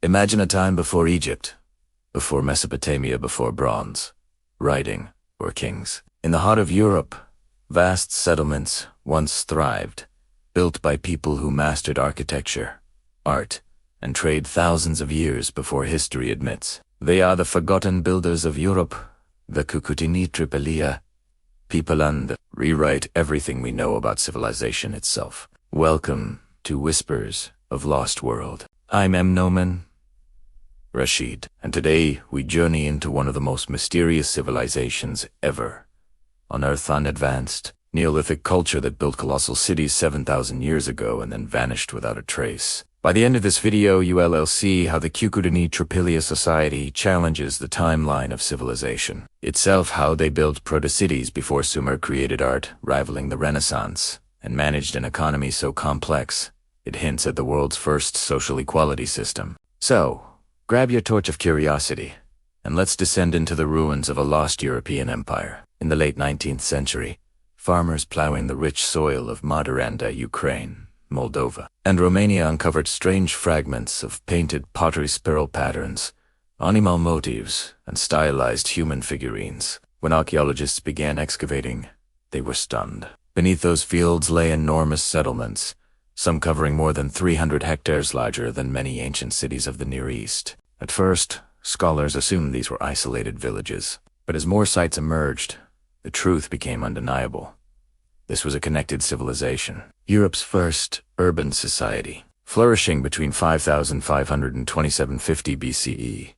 Imagine a time before Egypt, before Mesopotamia, before bronze, writing, or kings. In the heart of Europe, vast settlements once thrived, built by people who mastered architecture, art, and trade thousands of years before history admits. They are the forgotten builders of Europe, the Cucuteni Trypillia, people and rewrite everything we know about civilization itself. Welcome to Whispers of Lost World. I'm Noaman Rashid, and today we journey into one of the most mysterious civilizations ever on Earth, an advanced Neolithic culture that built colossal cities 7,000 years ago and then vanished without a trace. By the end of this video, you'll see how the Cucuteni Trypillia society challenges the timeline of civilization itself, how they built proto-cities before Sumer created art, rivaling the Renaissance, and managed an economy so complex it hints at the world's first social equality system. So, grab your torch of curiosity, and let's descend into the ruins of a lost European empire. In the late 19th century, farmers plowing the rich soil of modern Ukraine, Moldova, and Romania uncovered strange fragments of painted pottery spiral patterns, animal motifs, and stylized human figurines. When archaeologists began excavating, they were stunned. Beneath those fields lay enormous settlements, some covering more than 300 hectares, larger than many ancient cities of the Near East. At first, scholars assumed these were isolated villages, but as more sites emerged, the truth became undeniable. This was a connected civilization, Europe's first urban society, flourishing between 5500 and 2750 BCE.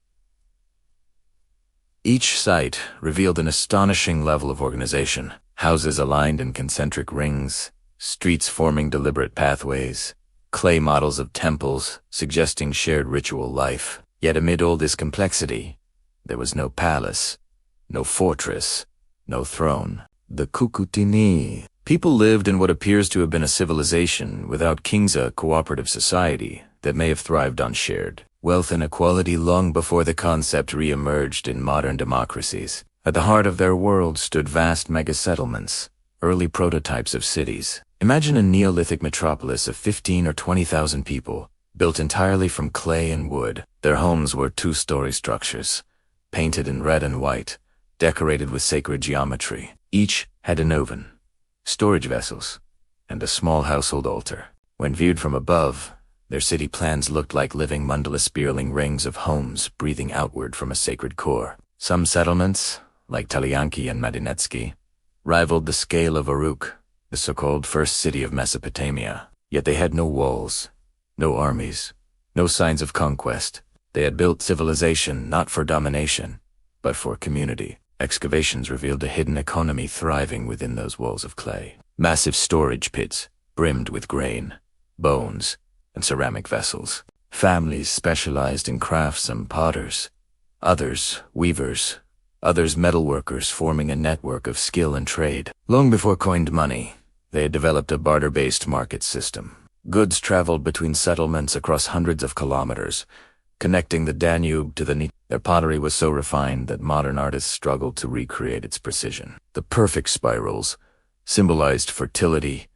Each site revealed an astonishing level of organization, houses aligned in concentric rings, streets forming deliberate pathways, clay models of temples suggesting shared ritual life. Yet amid all this complexity, there was no palace, no fortress, no throne. The Cucuteni people lived in what appears to have been a civilization without kings, a cooperative society that may have thrived on shared wealth and equality long before the concept re-emerged in modern democracies. At the heart of their world stood vast mega-settlements, early prototypes of cities. Imagine a Neolithic metropolis of 15 or 20,000 people, built entirely from clay and wood. Their homes were two-story structures, painted in red and white, decorated with sacred geometry. Each had an oven, storage vessels, and a small household altar. When viewed from above, their city plans looked like living mandala spiraling rings of homes breathing outward from a sacred core. Some settlements, like Talyanki and Madinetsky, rivaled the scale of Uruk, the so-called first city of Mesopotamia. Yet they had no walls, no armies, no signs of conquest. They had built civilization not for domination, but for community. Excavations revealed a hidden economy thriving within those walls of clay. Massive storage pits brimmed with grain, bones, and ceramic vessels. Families specialized in crafts, some potters, others weavers, others metalworkers, forming a network of skill and trade. Long before coined money, they had developed a barter-based market system. Goods traveled between settlements across hundreds of kilometers, connecting the Danube to the Nile. Their pottery was so refined that modern artists struggled to recreate its precision. The perfect spirals symbolized fertility,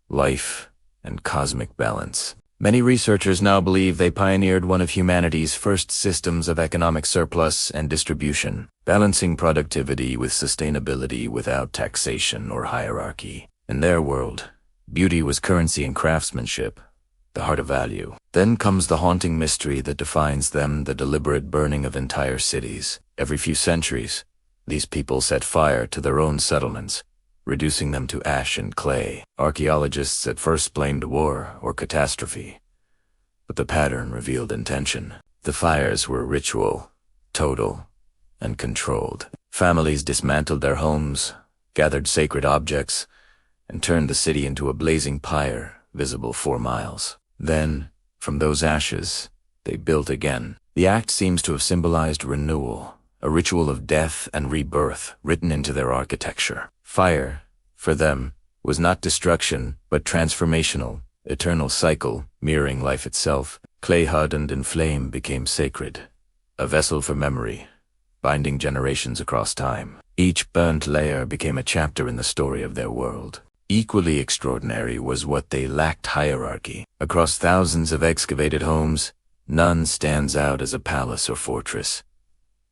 life, and cosmic balance. Many researchers now believe they pioneered one of humanity's first systems of economic surplus and distribution, balancing productivity with sustainability without taxation or hierarchy. In their world, beauty was currency and craftsmanship, the heart of value. Then comes the haunting mystery that defines them, the deliberate burning of entire cities. Every few centuries, these people set fire to their own settlements, reducing them to ash and clay. Archaeologists at first blamed war or catastrophe, but the pattern revealed intention. The fires were ritual, total, and controlled. Families dismantled their homes, gathered sacred objects, and turned the city into a blazing pyre, visible 4 miles. Then, from those ashes, they built again. The act seems to have symbolized renewal, a ritual of death and rebirth written into their architecture. Fire, for them, was not destruction, but transformational, eternal cycle, mirroring life itself. Clay hardened in flame became sacred, a vessel for memory, binding generations across time. Each burnt layer became a chapter in the story of their world. Equally extraordinary was what they lacked hierarchy. Across thousands of excavated homes, None stands out as a palace or fortress.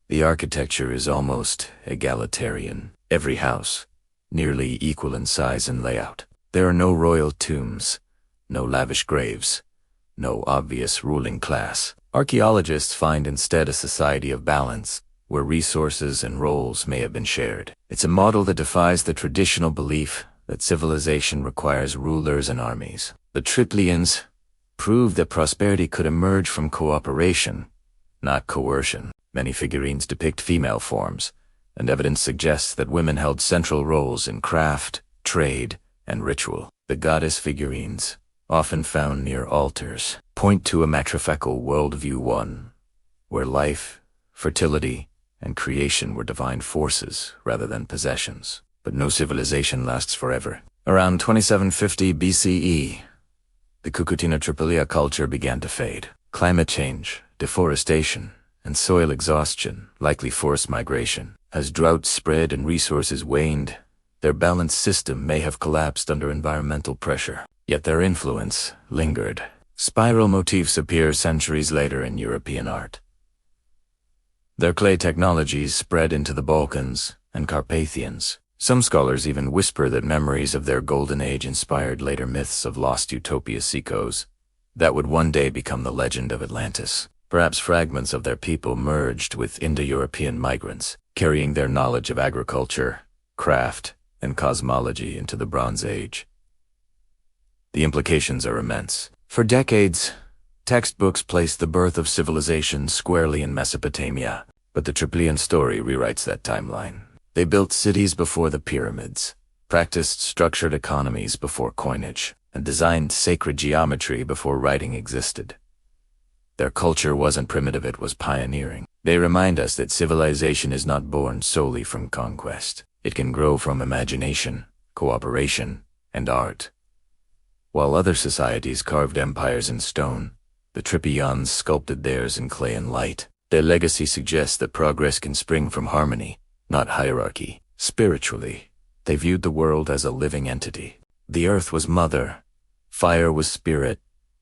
The architecture is almost egalitarian. Every house, nearly equal in size and layout. There are no royal tombs, no lavish graves, no obvious ruling class. Archaeologists find instead a society of balance, where resources and roles may have been shared. It's a model that defies the traditional belief that civilization requires rulers and armies. The Trypillians proved that prosperity could emerge from cooperation, not coercion. Many figurines depict female forms, and evidence suggests that women held central roles in craft, trade, and ritual. The goddess figurines, often found near altars, point to a matriarchal worldview, one where life, fertility, and creation were divine forces rather than possessions. But no civilization lasts forever. Around 2750 BCE, the Cucuteni Trypillia culture began to fade. Climate change, deforestation, and soil exhaustion, likely forced migration. As droughts spread and resources waned, their balanced system may have collapsed under environmental pressure. Yet their influence lingered. Spiral motifs appear centuries later in European art. Their clay technologies spread into the Balkans and Carpathians. Some scholars even whisper that memories of their golden age inspired later myths of lost utopia seekers that would one day become the legend of Atlantis. Perhaps fragments of their people merged with Indo-European migrants, carrying their knowledge of agriculture, craft, and cosmology into the Bronze Age. The implications are immense. For decades, textbooks placed the birth of civilization squarely in Mesopotamia, but the Trypillian story rewrites that timeline. They built cities before the pyramids, practiced structured economies before coinage, and designed sacred geometry before writing existed. Their culture wasn't primitive, it was pioneering. They remind us that civilization is not born solely from conquest. It can grow from imagination, cooperation, and art. While other societies carved empires in stone, the Trypillians sculpted theirs in clay and light. Their legacy suggests that progress can spring from harmony, not hierarchy. Spiritually, they viewed the world as a living entity. The earth was mother, fire was spirit,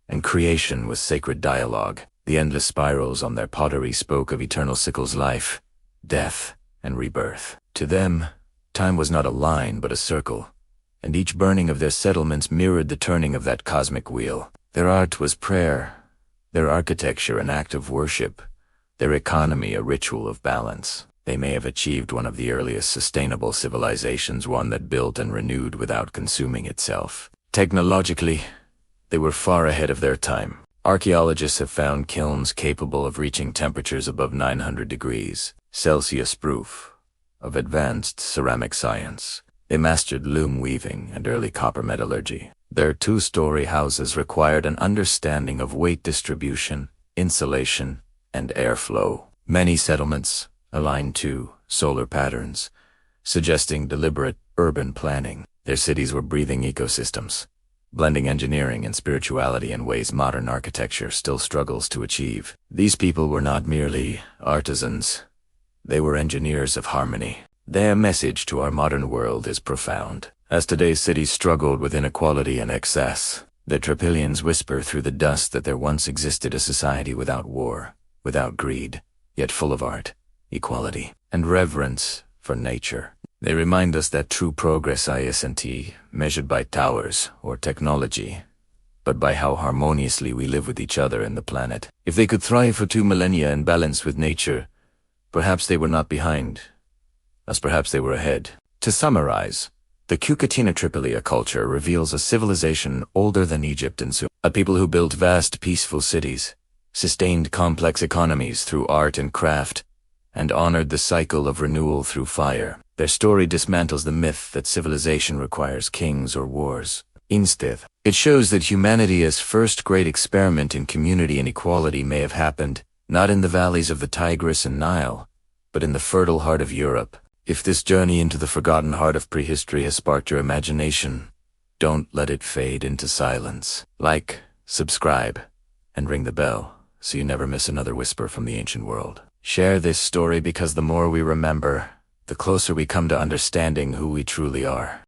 and creation was sacred dialogue. The endless spirals on their pottery spoke of eternal cycles: life, death, and rebirth. To them, time was not a line but a circle, and each burning of their settlements mirrored the turning of that cosmic wheel. Their art was prayer, their architecture an act of worship, their economy a ritual of balance. They may have achieved one of the earliest sustainable civilizations, one that built and renewed without consuming itself. Technologically, they were far ahead of their time. Archaeologists have found kilns capable of reaching temperatures above 900 degrees Celsius, proof of advanced ceramic science. They mastered loom weaving and early copper metallurgy. Their two-story houses required an understanding of weight distribution, insulation, and airflow. Many settlements aligned to solar patterns, suggesting deliberate urban planning. Their cities were breathing ecosystems, blending engineering and spirituality in ways modern architecture still struggles to achieve. These people were not merely artisans, they were engineers of harmony. Their message to our modern world is profound. As today's cities struggled with inequality and excess, the Trypillians whisper through the dust that there once existed a society without war, without greed, yet full of art, equality, and reverence for nature. They remind us that true progress isn't measured by towers or technology, but by how harmoniously we live with each other and the planet. If they could thrive for 2 millennia in balance with nature, perhaps they were not behind, as perhaps they were ahead. To summarize, the Cucuteni Trypillia culture reveals a civilization older than Egypt and Sumer, a people who built vast, peaceful cities, sustained complex economies through art and craft, and honored the cycle of renewal through fire. Their story dismantles the myth that civilization requires kings or wars. Instead, it shows that humanity's first great experiment in community and equality may have happened, not in the valleys of the Tigris and Nile, but in the fertile heart of Europe. If this journey into the forgotten heart of prehistory has sparked your imagination, don't let it fade into silence. Like, subscribe, and ring the bell so you never miss another whisper from the ancient world. Share this story because the more we remember, the closer we come to understanding who we truly are.